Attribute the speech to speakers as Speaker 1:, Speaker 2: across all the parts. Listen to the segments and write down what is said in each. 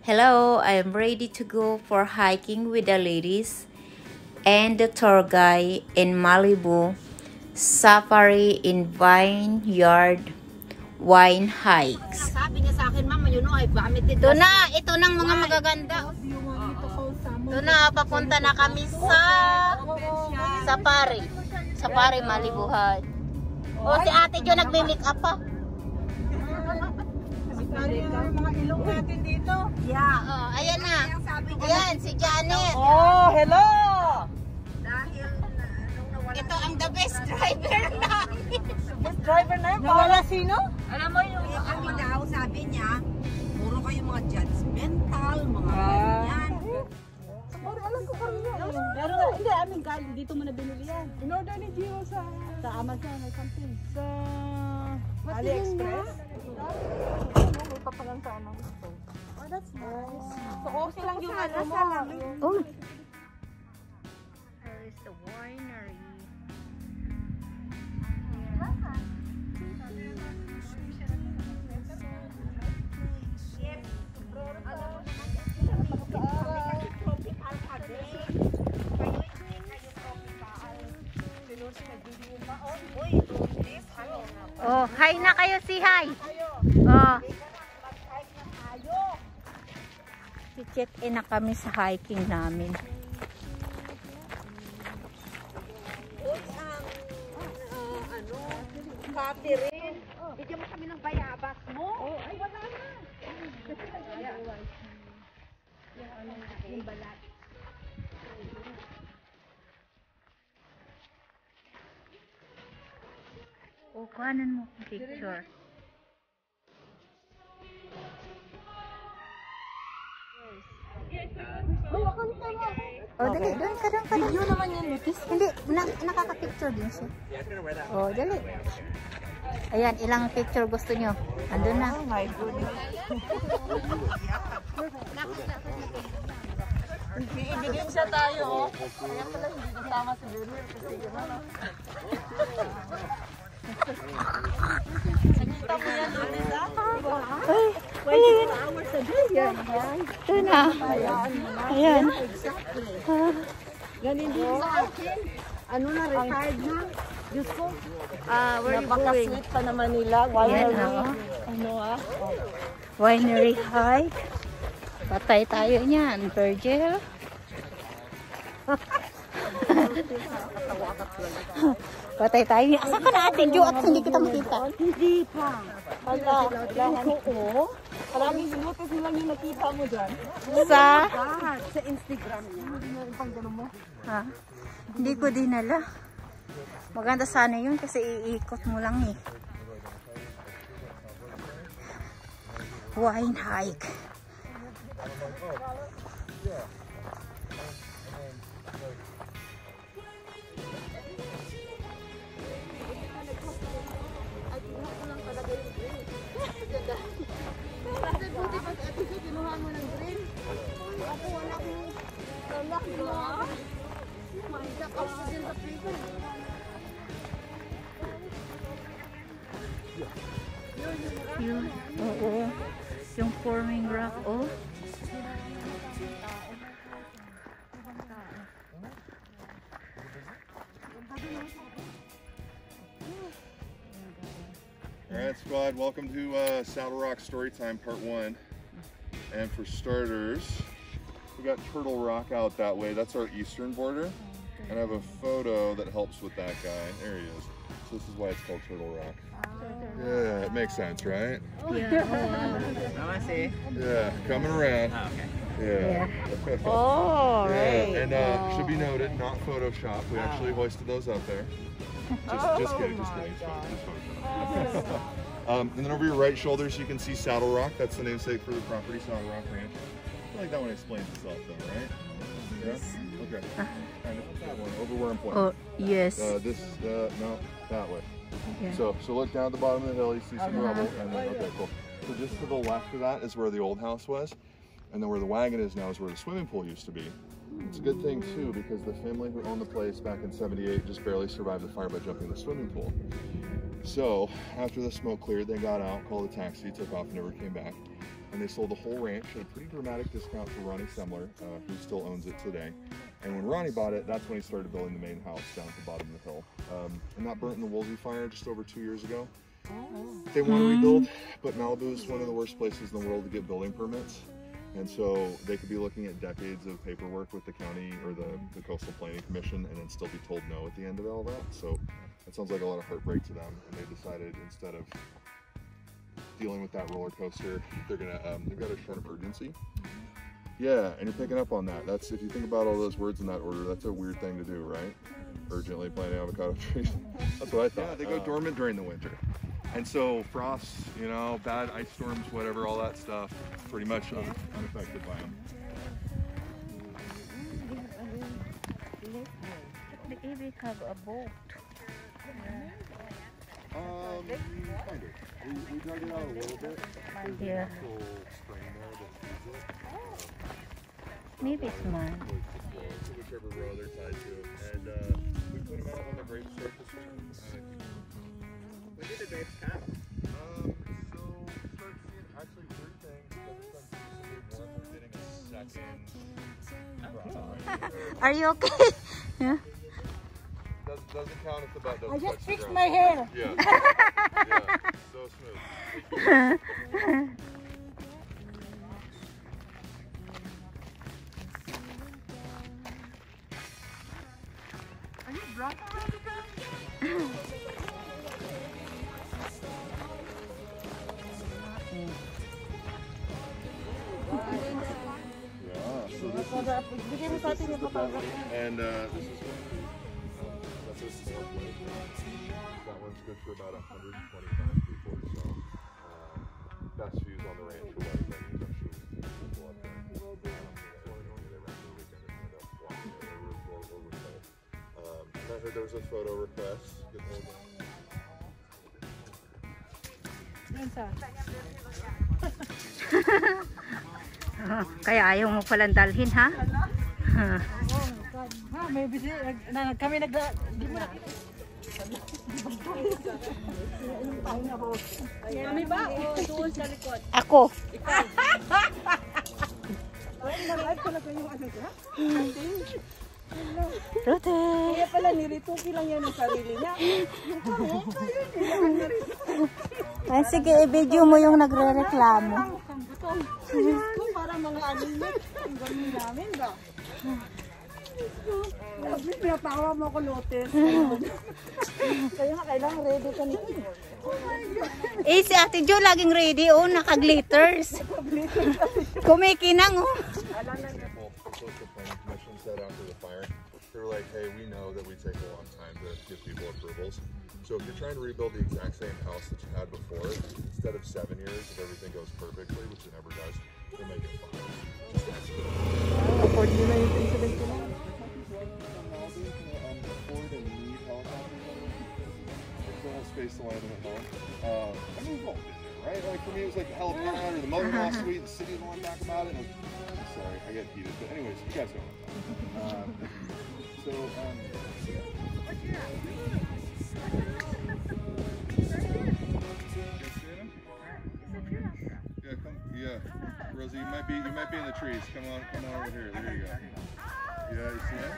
Speaker 1: Hello, I'm ready to go for hiking with the ladies and the tour guide in Malibu, safari in Vineyard Wine hikes.
Speaker 2: Sabi niya sa akin, ma'am, you know, I vomited.
Speaker 1: Ito na, ito nang mga magaganda. Ito na, papunta na kami sa Safari Malibu hike. Oh, si Ate Jo nagme-make up pa.
Speaker 2: Mga ilong natin dito.
Speaker 1: Yeah. Oh, ayan na. Ayan, si Janet.
Speaker 2: Oh, hello!
Speaker 1: Ito ang the best driver namin.
Speaker 2: Best driver na? Nawala sino?
Speaker 3: Alam mo yung kami daw, sabi niya, puro kayo mga judgmental, mga ganyan.
Speaker 2: Alam ko kanina. Pero hindi, amin galing. Dito mo na binili yan. In-order ni Gio sa Amazon or something. Sa AliExpress? May papalang sa anong gusto. Oh, that's nice. So, okay lang yung ano mo.
Speaker 1: Oh. There is the winery. Oh, hi na kayo, si hi. Oh. I-check in na kami sa hiking namin.
Speaker 3: Pati rin. Bigyan mo kami ng bayabas mo. Ay, wala na. Yung balat.
Speaker 1: O, kuhanan mo picture. Oh, dali. Doon ka.
Speaker 2: Video naman yan, Lutis.
Speaker 1: Hindi, nakaka-picture din siya. Oh, dali. Ayan, ilang picture gusto nyo? Andun na.
Speaker 2: Oh my goodness. Ebidensya tayo, oh. Kaya pala hindi kasama si Vineyard kasi gano'n. Nakita mo yan, Lutis, ha?
Speaker 1: Ay,
Speaker 2: 24 hours a day yan.
Speaker 1: ito na. Ayan.
Speaker 2: Exactly. Ganin din sa akin. Ano na, retired na. Diyos ko.
Speaker 1: Where you going?
Speaker 2: Napaka-sweet pa naman nila.
Speaker 1: Ayan,
Speaker 2: Winery.
Speaker 1: oh.
Speaker 2: Ano, ah?
Speaker 1: Winery hike. Patay tayo niyan, Virgil. Patay tayo niyan. Asa ka na, Ate Jo? At hindi kita makita.
Speaker 2: Hindi pa. Wala. Oo. Maraming minutos lang yung nakita mo dyan.
Speaker 1: Sa?
Speaker 2: Sa Instagram niya. Hindi na pang gano'n mo.
Speaker 1: Ha? Hindi ko dinala. Maganda sana yun kasi iikot mo lang eh. Wine hike. Yun. Oo. Yung forming rock, oh.
Speaker 4: Alright squad, welcome to Saddle Rock Storytime Part 1. And for starters, we got Turtle Rock out that way. That's our eastern border. And I have a photo that helps with that guy. There he is. So this is why it's called Turtle Rock. Yeah, it makes sense, right? Yeah, coming around.
Speaker 3: Oh, okay.
Speaker 4: Yeah.
Speaker 1: Oh, right.
Speaker 4: Yeah, and should be noted, not Photoshop. We actually hoisted those up there. Just kidding. Just Photoshop. And then over your right shoulders, you can see Saddle Rock. That's the namesake for the property, Saddle Rock Ranch. I feel like that one explains itself, though, right? Yeah. Okay. Kind of that one over where I'm pointing.
Speaker 1: Oh, yes.
Speaker 4: No, that way.
Speaker 1: Yeah.
Speaker 4: So look down at the bottom of the hill. You see some rubble, and then okay, cool. So just to the left of that is where the old house was, and then where the wagon is now is where the swimming pool used to be. It's a good thing too because the family who owned the place back in '78 just barely survived the fire by jumping in the swimming pool. So after the smoke cleared, they got out, called a taxi, took off, and never came back. and they sold the whole ranch at a pretty dramatic discount to Ronnie Semler, who still owns it today. And when Ronnie bought it, that's when he started building the main house down at the bottom of the hill. And that burnt in the Woolsey fire just over 2 years ago. They want to rebuild, but Malibu is one of the worst places in the world to get building permits. And so they could be looking at decades of paperwork with the county or the Coastal Planning Commission and then still be told no at the end of all that. So that sounds like a lot of heartbreak to them. And they decided instead of dealing with that roller coaster, they've got a shred of urgency. Yeah, and you're picking up on that. That's, if you think about all those words in that order, that's a weird thing to do, right? Urgently planting avocado trees. That's what I thought. Yeah, they go dormant during the winter. And so frosts, you know, bad ice storms, whatever, all that stuff, pretty much unaffected by them.
Speaker 1: They even have a boat.
Speaker 4: Kind of. We dug it out a little bit.
Speaker 1: Yeah. Maybe it's mine.
Speaker 4: Whichever row they're tied to. And we put them out when the grapes start to swim.
Speaker 2: When did the grapes come?
Speaker 4: So start seeing actually weird things. We're getting a second.
Speaker 1: Are you okay? Yeah.
Speaker 4: Doesn't count if the butt doesn't
Speaker 2: I just
Speaker 4: touch the
Speaker 2: fixed
Speaker 4: ground.
Speaker 2: my hair.
Speaker 4: Yeah. Yeah. So smooth.
Speaker 2: Are you drunk already, guys?
Speaker 4: Yeah. So this
Speaker 2: Bigyan mo sa atin yung kapag.
Speaker 4: and this is that's a small place. That one's good for about 125 people. So best views on the ranch or wedding venues. I'm sure there's people up there. Normally they rent the weekend and end up walking it overflow. And I heard there was a photo request. Get hold of them.
Speaker 2: Yan sa.
Speaker 1: Kaya ayaw mo palang dalhin, ha?
Speaker 2: Ha, may bisi. Kami di mo na. Kami ba? O doon sa likod?
Speaker 1: Ako.
Speaker 2: Ay, nag-live talaga yung ano ko, ha?
Speaker 1: Rote.
Speaker 2: Kaya pala, nirituki lang yan ng sarili niya.
Speaker 1: Ay, sige, i-video mo yung nagre-reklamo.
Speaker 2: Ito, para mga animit. Ang galing namin ba? Pinatawa mo ko, Lotes. Kaya nga, kailangan ready ka nito. Oh my God.
Speaker 1: Eh, si Ate Jo laging ready, oh, naka-glitters. Kumikinang, oh.
Speaker 4: Coastal Planning Commission said after the fire, they were like, hey, we know that we take a long time to give people approvals. So if you're trying to rebuild the exact same house that you had before, instead of 7 years, if everything goes perfectly, which it never does, we'll make it 5. Just ask for it.
Speaker 2: Afford nyo na yung incident ko na.
Speaker 4: Space to land in at home. I mean, we've all been there, right? Like for me, it was like the helipad or the mother-in-law suite. The city was on back about it. And I'm sorry, I get heated. But anyways, you guys know what I'm talking Yeah, come. Yeah, Rosie, you might be in the trees. Come on over here. There you go. Yeah, you see him?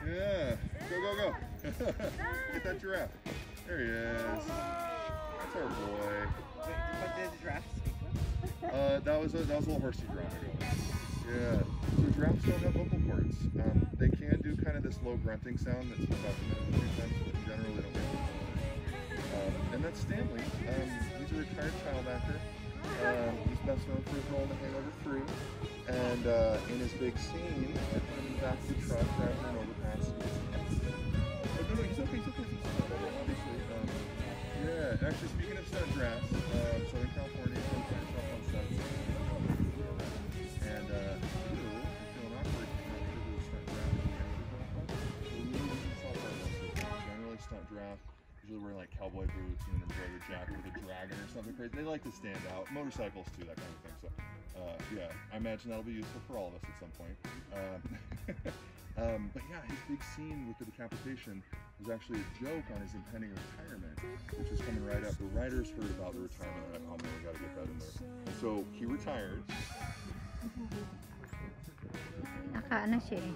Speaker 4: Yeah, go. Get that giraffe. There he is. That's our boy.
Speaker 2: But there's giraffes.
Speaker 4: That was a little horsey drama going. Yeah. So giraffes don't have vocal cords. They can do kind of this low grunting sound that's documented a few times, but generally they don't get it. And that's Stanley. He's a retired child actor. He's best known for his role in The Hangover 3. And in his big scene, I put him in the back of the truck driving an overpass. No, he's okay. Obviously, yeah. Actually, speaking of stunt giraffes, Southern California, come find yourself on sets. And if you're feeling awkward, you can stunt giraffe. Generally, stunt giraffe, usually wearing like cowboy boots and an embroidered jacket with a dragon or something crazy. They like to stand out. Motorcycles too, that kind of thing. So, yeah, I imagine that'll be useful for all of us at some point. But yeah, his big scene with the decapitation was actually a joke on his impending retirement, which is coming right up. The writers heard about the retirement and oh man, we gotta get that in there. And so he retired.
Speaker 1: Nakaano siya eh.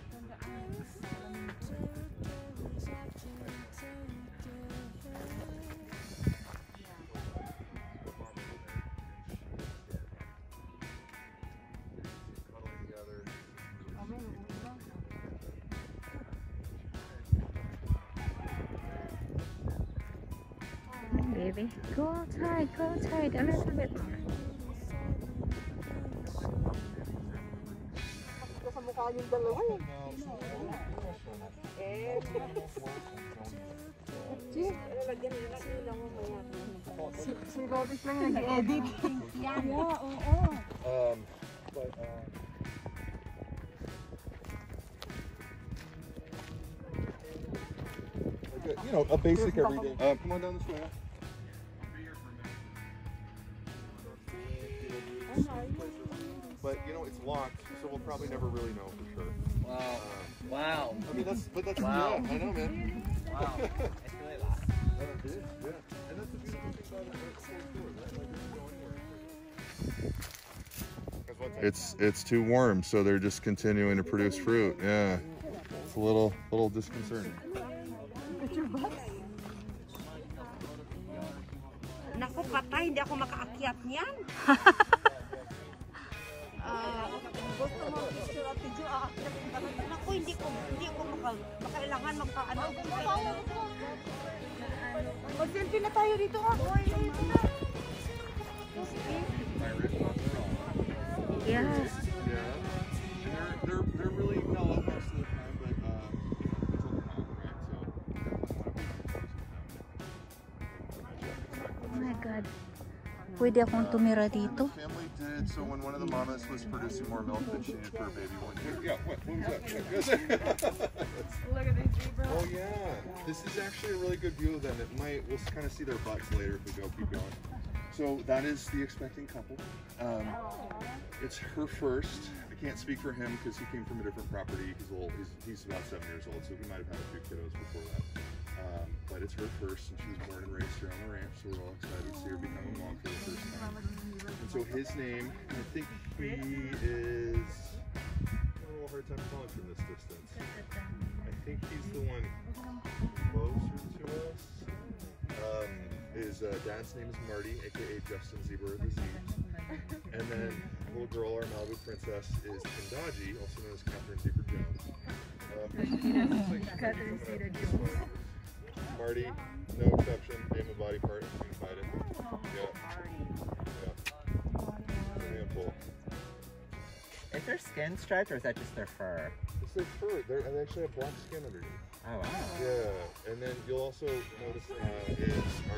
Speaker 1: Baby, go outside a little bit more.
Speaker 2: Sa mukha niyong dalawa eh. Si Robis lang nag-edit. Yeah, oo.
Speaker 4: But like you know, a basic everyday. Come on down this way. But you know, it's locked, so we'll probably never really know for sure.
Speaker 5: Wow. Wow.
Speaker 4: I mean, that's
Speaker 5: Wow.
Speaker 4: yeah, I know, man.
Speaker 5: Wow. It's really loud.
Speaker 4: It is, yeah. And that's the beautiful thing about it. Right? Like, doesn't go anywhere. It's too warm, so they're just continuing to produce fruit. Yeah, it's a little disconcerting.
Speaker 3: Naku, patay, hindi ako makaakyat niyan.
Speaker 2: Gusto mo picture at video aakyat yung talaga.
Speaker 3: Naku, hindi ko makailangan magpaano.
Speaker 2: Mag-selfie na tayo dito ha.
Speaker 1: Yeah.
Speaker 4: Yeah, and they're really mellow most of the time, but it's a hot, right?
Speaker 1: Oh my God. Pwede akong tumira dito.
Speaker 4: The family did, so when one of the mamas was producing more milk than she needed for her baby one year. Yeah, what was that?
Speaker 2: Look at these three bros.
Speaker 4: Oh yeah, this is actually a really good view of them. We'll kind of see their butts later if we keep going. So that is the expecting couple. It's her first. I can't speak for him because he came from a different property. He's old. He's about 7 years old, so he might have had a few kiddos before that. But it's her first, and she was born and raised here on the ranch, so we're all excited to see her become a mom for the first time. And so his name, I think he is, I have a little hard time calling from this distance. I think he's the one closer to us. His dad's name is Marty, aka Justin Zebra of the Zebes. And then the little girl, our Malibu princess, is Kendaji, also known as Catherine Zebra Jones.
Speaker 2: Catherine Zeta Jones.
Speaker 4: Marty, no exception, name a body part, you can find it. Yeah. Handful.
Speaker 5: Is their skin striped or is that just their fur?
Speaker 4: It's their fur. They actually have black skin underneath.
Speaker 5: Oh wow.
Speaker 4: Yeah, and then you'll also notice is one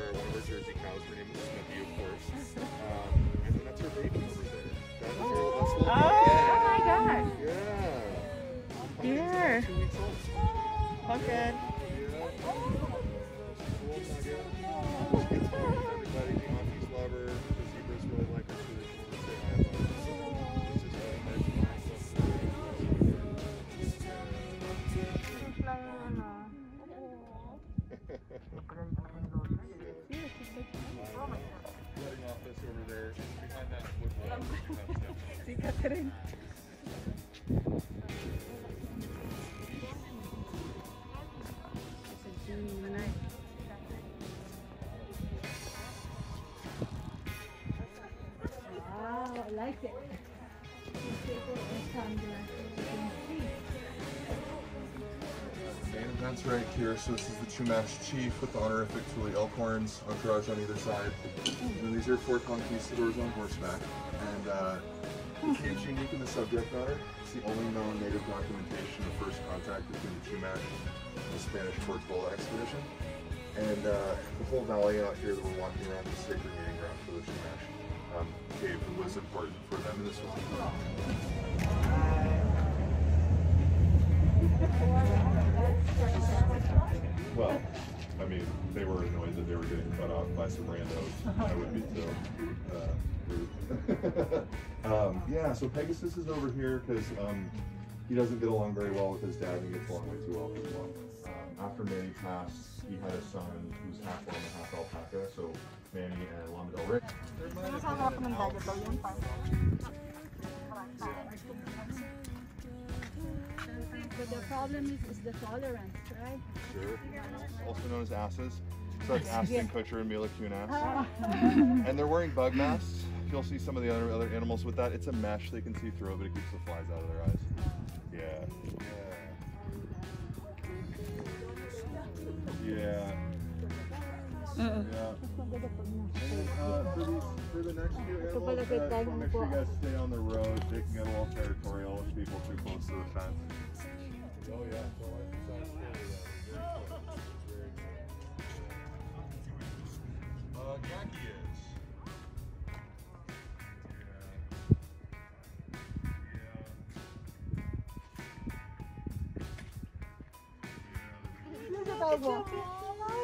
Speaker 4: of our Jersey cows. Her name is Snoopy, of course. And then that's her baby over there. That's little
Speaker 1: Oh my God.
Speaker 4: Yeah.
Speaker 1: Dear.
Speaker 4: 2 weeks old.
Speaker 5: Pumpkin.
Speaker 4: Everybody, the Aunties love her. The zebras really like her, so they just want to say hi about her. It's just really hard to find Wedding office over there, behind that wood wall.
Speaker 2: Si Catherine. Wow, I like it.
Speaker 4: Main event's right here, so this is the two-match chief with the honorific Thule Elkhorns, entourage on either side. And these are 4 conquistadors on horseback. And the cave's unique in the subject matter. It's the only known native documentation of first contact between the two-match and the Spanish Portola expedition. And the whole valley out here that we're walking around is a sacred meeting ground for the two-match. Cave was important for them, and this was important. Well, I mean, they were annoyed that they were getting cut off by some randos. I would be too. Yeah, so Pegasus is over here because he doesn't get along very well with his dad, and he gets along way too well with his mom. After Manny passed, he had a son who's half llama, half alpaca, so Manny and Llama Del Rey.
Speaker 2: But the problem is the tolerance, right?
Speaker 4: Sure. Also known as asses. So that's Aspen Kutcher and Mila Kunas. And they're wearing bug masks. You'll see some of the other animals with that. It's a mesh, they can see through it, but it keeps the flies out of their eyes. Yeah. Yeah. For the next few animals, make sure you guys stay on the road. They can get a little territorial if people too close to the fence. Oh yeah, so Jackie is.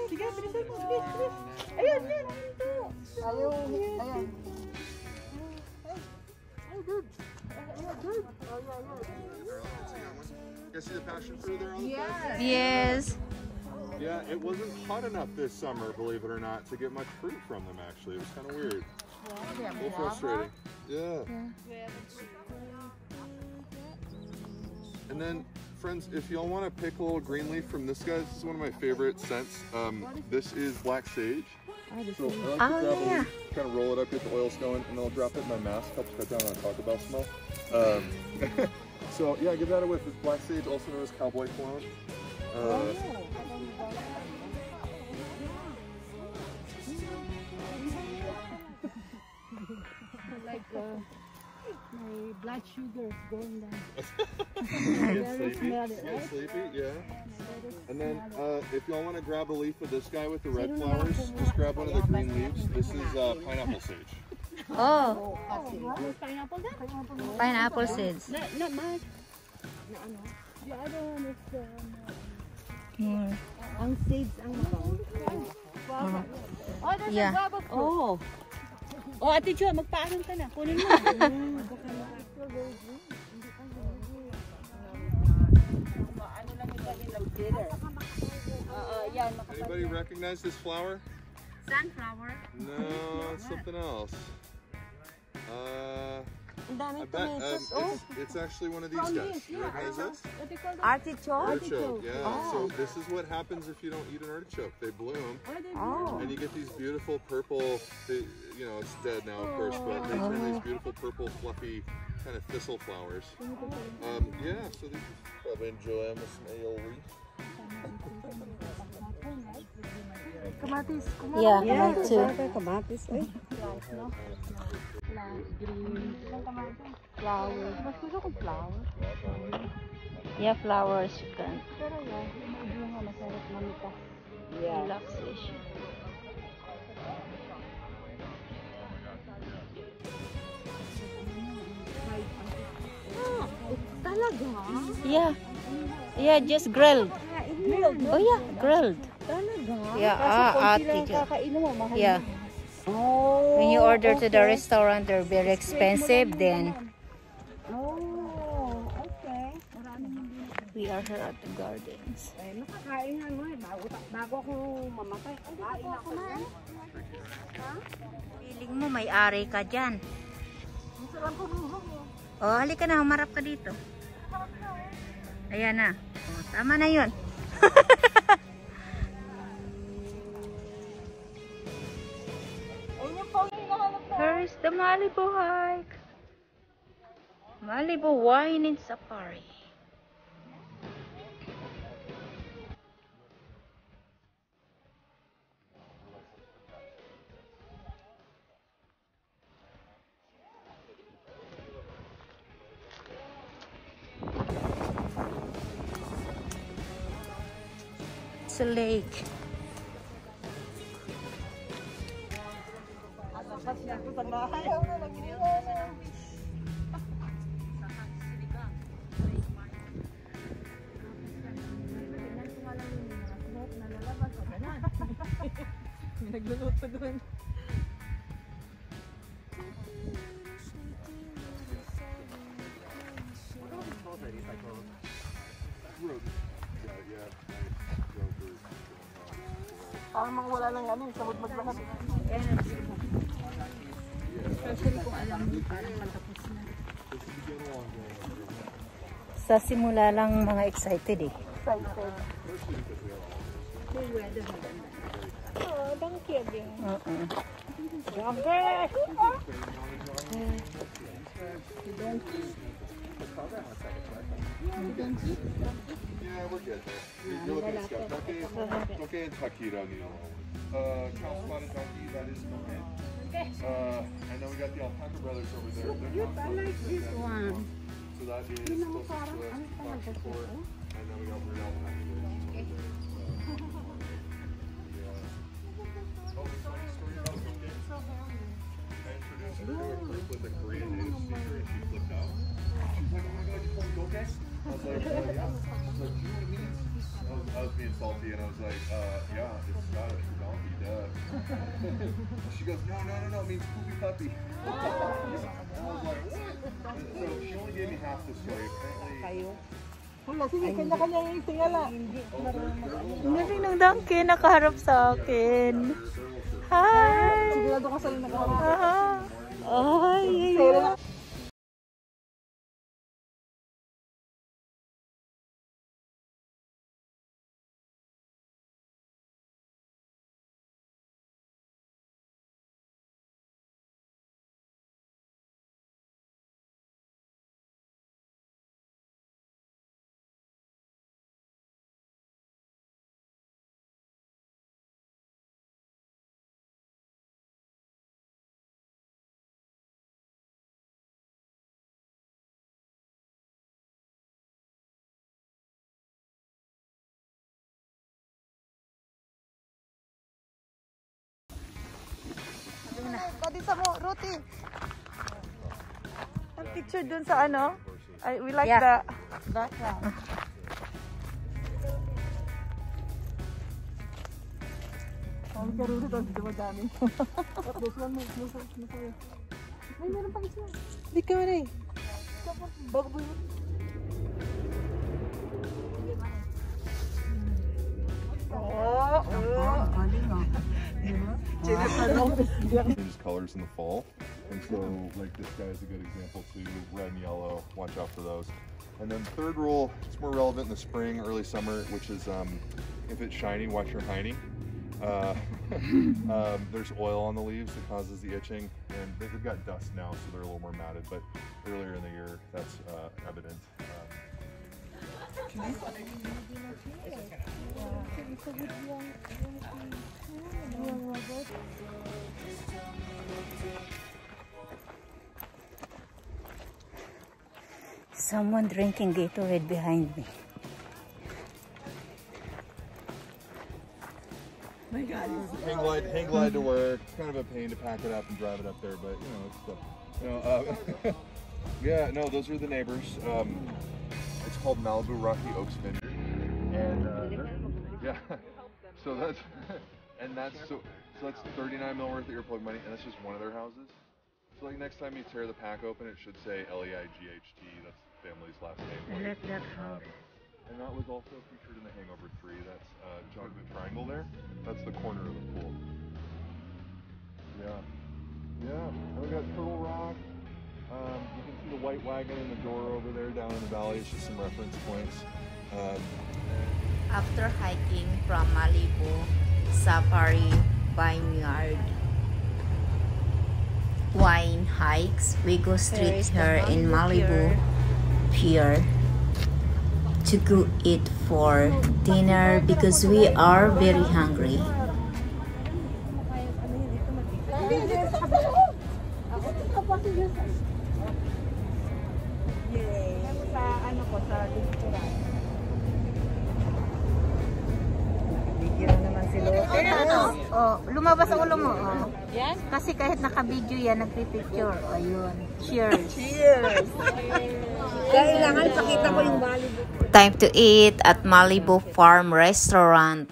Speaker 2: Sige, bilisan mo. Bilis. Ayan, yan. Ayan. Oh, good. Good.
Speaker 4: You guys see the passion fruit there on the fence?
Speaker 1: Yes.
Speaker 4: Yeah, it wasn't hot enough this summer, believe it or not, to get much fruit from them actually. It was kind of weird. A little frustrating. Yeah. And then, friends, if y'all want to pick a little green leaf from this guy, this is one of my favorite scents. This is black sage. So I like to grab a leaf, kind of roll it up, get the oils going, and then I'll drop it in my mask. Helps cut down on Taco Bell smell. So yeah, give that a whiff. It's black sage, also known as cowboy cologne.
Speaker 2: Like my blood sugar is going down.
Speaker 4: Get sleepy? Get sleepy? Yeah. And then if y'all want to grab a leaf of this guy with the red flowers, just grab one of the green leaves. This is pineapple sage.
Speaker 1: Oh,
Speaker 2: Pineapple na?
Speaker 1: pineapple seeds.
Speaker 2: Not much. Na ano? The other one is ang seeds ang Oh, there's
Speaker 1: Yeah.
Speaker 2: a guava fruit. Oh, Ate Jo, magpaalam ka na. Kunin mo.
Speaker 4: Anybody recognize this flower?
Speaker 3: Sunflower.
Speaker 4: No, it's something else. I bet it's actually one of these guys. You recognize this?
Speaker 1: Artichoke?
Speaker 4: Artichoke, yeah. So this is what happens if you don't eat an artichoke. They bloom, and you get these beautiful purple, you know, it's dead now, of course, but they turn these beautiful purple, fluffy, kind of thistle flowers. Yeah, so these probably enjoy them with some aioli.
Speaker 2: Kamatis.
Speaker 1: Yeah, me too.
Speaker 2: Kamatis. Green. Flowers. Mas gusto ko flowers.
Speaker 1: Yeah, flowers you can.
Speaker 2: Pero yan, may bunga, masarap mamita.
Speaker 1: Relaxation.
Speaker 2: Talaga?
Speaker 1: Yeah. Yeah, just grilled. Oh yeah, grilled.
Speaker 2: Talaga?
Speaker 1: Yeah,
Speaker 2: Ate
Speaker 1: Jo.
Speaker 2: Kakainin mo, mahal.
Speaker 1: Yeah.
Speaker 2: Oh.
Speaker 1: When you order to the restaurant, they're very expensive. Then
Speaker 2: Oh, okay.
Speaker 1: we are here at the gardens.
Speaker 2: Eh, nakakain nga mo eh. Bago ako mamatay. Kain ako na eh.
Speaker 1: Feeling mo may ari ka dyan. Oh, halika na, humarap ka dito. Ayan na. Oh, tama na yun. Here is the Malibu hike. Malibu Wine and Safari. It's a lake.
Speaker 2: Nagluluto doon. Parang mga wala lang ano, sabot maglakad. Especially kung alam mo, parang matapos na.
Speaker 1: Sa simula lang mga excited eh.
Speaker 2: Excited. Oh, donkey again. Donkey!
Speaker 4: Yeah, we're good there. You're looking at stuff. Donkey and taquito, cow spotted donkey, that is donkey. And then we got the alpaca brothers over there.
Speaker 2: I like this one.
Speaker 4: So that is closest to us, Fox Report. And then we got weird alpaca over there. Oh, funny story about donkey. I introduced her to a group with a Korean native speaker and she flipped out. She's like, oh my god, you call me donkey? I was like, yeah. I was like, do you know what it means? I was being salty and I was like, yeah, it's Scottish for donkey, duh. She goes, no, it means poopy puppy. And I was like, what? So she only gave me half the story. Apparently,
Speaker 2: Wala, sige, kanya-kanya yung tingala.
Speaker 1: Hindi ng donkey nakaharap sa akin. Hi!
Speaker 2: Sigurado ka sa'yo nagkaharap.
Speaker 1: Ay!
Speaker 2: Kadisa mo, Ruti. Ang picture dun sa ano? We like the background. Ang karulit ang dumadami. This one mo. Ay, meron pa isa. Di ka rin. Bago ba yun?
Speaker 4: Changes colors in the fall, and so like this guy is a good example too. Red and yellow, watch out for those. And then third rule, it's more relevant in the spring, early summer, which is if it's shiny, watch your hiney. There's oil on the leaves that causes the itching, and they've got dust now, so they're a little more matted. But earlier in the year, that's evident.
Speaker 1: Someone drinking Gatorade behind me.
Speaker 2: My God.
Speaker 4: Hang glide to work. It's kind of a pain to pack it up and drive it up there, but you know, it's still, yeah, no, those are the neighbors. It's called Malibu Rocky Oaks Vineyard, and yeah, so that's so that's 39 mil worth of earplug money, and that's just one of their houses. So like next time you tear the pack open, it should say Leight. That's the family's last name. And that was also featured in the Hangover 3. That's Chocolate Triangle there. That's the corner of the pool. Yeah. And we got Turtle Rock. You can see the white wagon in the door over there down in the valley. It's just some reference points.
Speaker 1: After hiking from Malibu, Safari, Vineyard, Wine hikes, we go straight here in Malibu, Pier, to go eat for dinner because we are very hungry. Oh, lumabas ang ulo mo. Oh. Yan? Kasi kahit naka-video yan, nagpipicture. Ayun. Cheers.
Speaker 2: Cheers! Kailangan pakita ko yung Malibu.
Speaker 1: Time to eat at Malibu Farm Restaurant.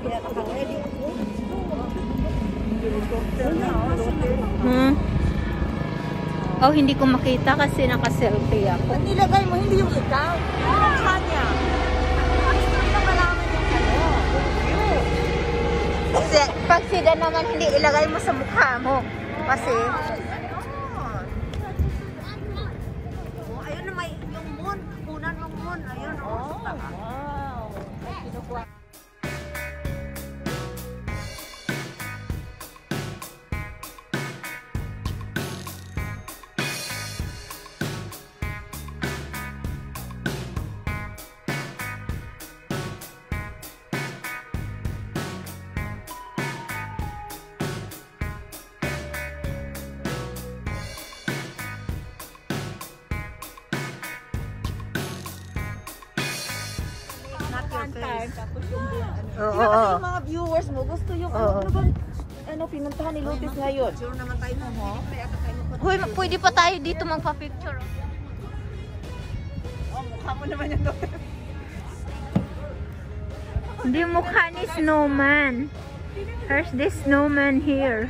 Speaker 3: Kaya naka-ready ako.
Speaker 1: Oh, hindi ko makita kasi naka-selfie ako.
Speaker 3: Pag nilagay mo, hindi yung ikaw. Yung kanya. Gusto nyo malaman yung ano.
Speaker 1: Pag sida naman, hindi ilagay mo sa mukha mo. Kasi,
Speaker 3: Oh, ayun na may yung moon. Kunan yung moon. Ayun, oh. Wow.
Speaker 1: oo.
Speaker 2: Yung mga viewers mo, gusto yung ano pinuntahan ni Lotus ngayon.
Speaker 3: Sure naman tayo mo. Kaya tayo pa.
Speaker 1: Hoy, pwede pa tayo dito magpa-picture.
Speaker 2: Oh, mukha mo naman yung Lotus.
Speaker 1: Hindi mukha ni snowman. There's this snowman here.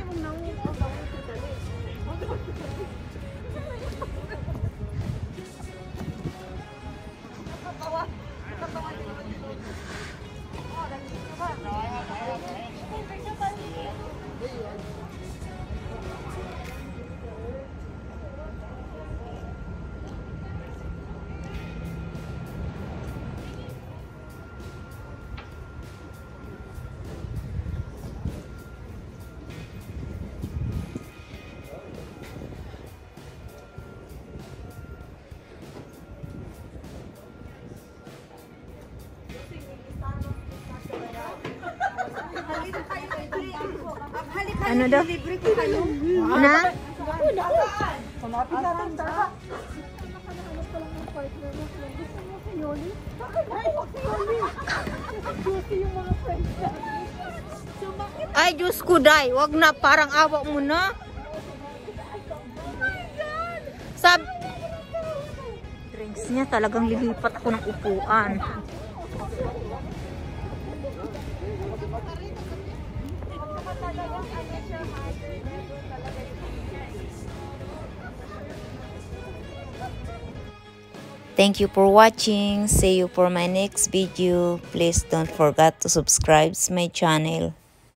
Speaker 1: Ano daw?
Speaker 3: Libre ko kayo.
Speaker 1: Na?
Speaker 2: Kumapit na rin ta.
Speaker 1: Ay, Diyos ko, day. Wag na, parang awa mo na. Sab... Drinks niya, talagang lilipat ako ng upuan. Thank you for watching. See you for my next video. Please don't forget to subscribe to my channel.